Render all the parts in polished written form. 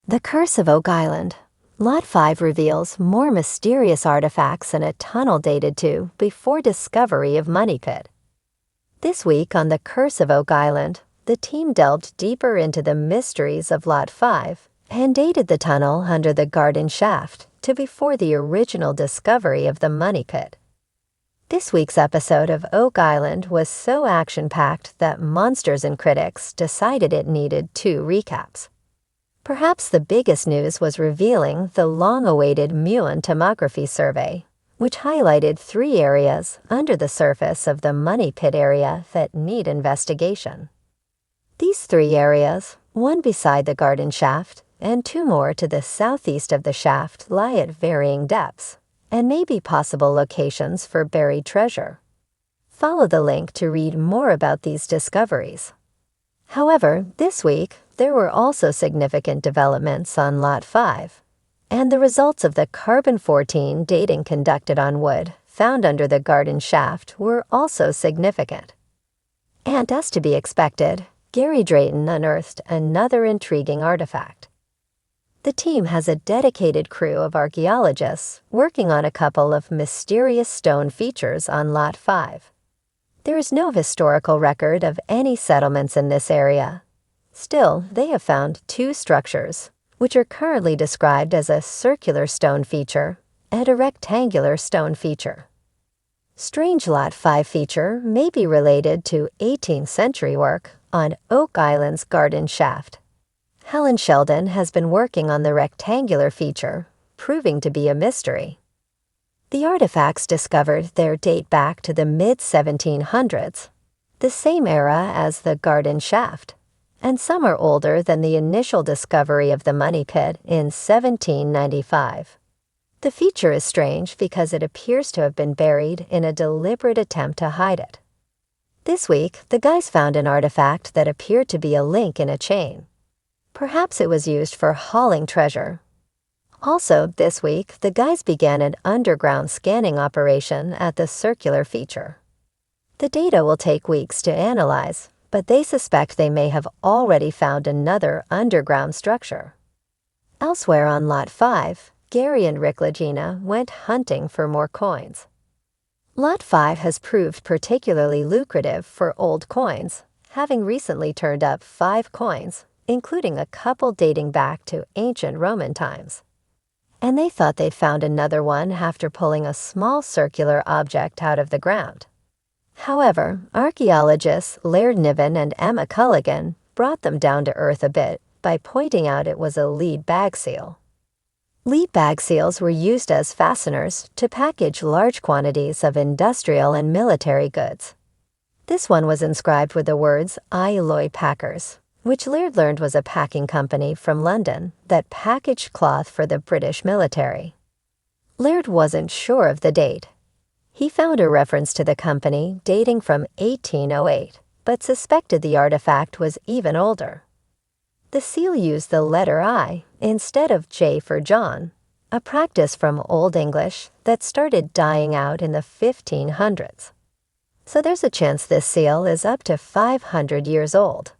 The Curse of Oak Island. Lot 5 reveals more mysterious artifacts in a tunnel dated to before discovery of Money Pit. This week on The Curse of Oak Island, the team delved deeper into the mysteries of Lot 5 and dated the tunnel under the garden shaft to before the original discovery of the Money Pit. This week's episode of Oak Island was so action-packed that Monsters and critics decided it needed 2 recaps. Perhaps the biggest news was revealing the long-awaited Muon tomography survey, which highlighted 3 areas under the surface of the Money Pit area that need investigation. These 3 areas, one beside the garden shaft and 2 more to the southeast of the shaft, lie at varying depths and may be possible locations for buried treasure. Follow the link to read more about these discoveries. However, this week, there were also significant developments on Lot 5, and the results of the carbon-14 dating conducted on wood found under the garden shaft were also significant. And as to be expected, Gary Drayton unearthed another intriguing artifact. The team has a dedicated crew of archaeologists working on a couple of mysterious stone features on Lot 5. There is no historical record of any settlements in this area. Still, they have found 2 structures, which are currently described as a circular stone feature and a rectangular stone feature. Strange Lot 5 feature may be related to 18th century work on Oak Island's garden shaft. Helen Sheldon has been working on the rectangular feature, proving to be a mystery. The artifacts discovered there date back to the mid-1700s, the same era as the garden shaft, and some are older than the initial discovery of the Money Pit in 1795. The feature is strange because it appears to have been buried in a deliberate attempt to hide it. This week, the guys found an artifact that appeared to be a link in a chain. Perhaps it was used for hauling treasure. Also, this week, the guys began an underground scanning operation at the circular feature. The data will take weeks to analyze, but they suspect they may have already found another underground structure. Elsewhere on Lot 5, Gary and Rick Lagina went hunting for more coins. Lot 5 has proved particularly lucrative for old coins, having recently turned up 5 coins, including a couple dating back to ancient Roman times. And they thought they'd found another one after pulling a small circular object out of the ground. However, archaeologists Laird Niven and Emma Culligan brought them down to earth a bit by pointing out it was a lead bag seal. Lead bag seals were used as fasteners to package large quantities of industrial and military goods. This one was inscribed with the words I. Loy Packers, which Laird learned was a packing company from London that packaged cloth for the British military. Laird wasn't sure of the date. He found a reference to the company dating from 1808, but suspected the artifact was even older. The seal used the letter I instead of J for John, a practice from Old English that started dying out in the 1500s. So there's a chance this seal is up to 500 years old.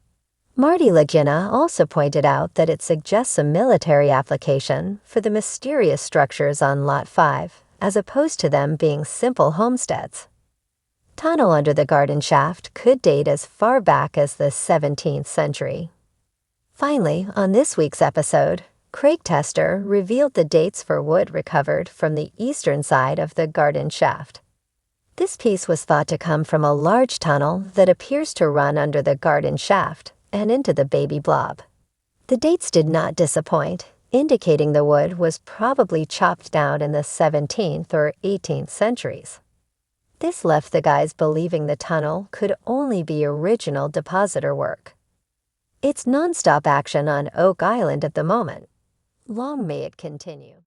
Marty Lagina also pointed out that it suggests a military application for the mysterious structures on Lot 5, as opposed to them being simple homesteads. Tunnel under the garden shaft could date as far back as the 17th century. Finally, on this week's episode, Craig Tester revealed the dates for wood recovered from the eastern side of the garden shaft. This piece was thought to come from a large tunnel that appears to run under the garden shaft and into the baby blob. The dates did not disappoint, indicating the wood was probably chopped down in the 17th or 18th centuries. This left the guys believing the tunnel could only be original depositor work. It's nonstop action on Oak Island at the moment. Long may it continue.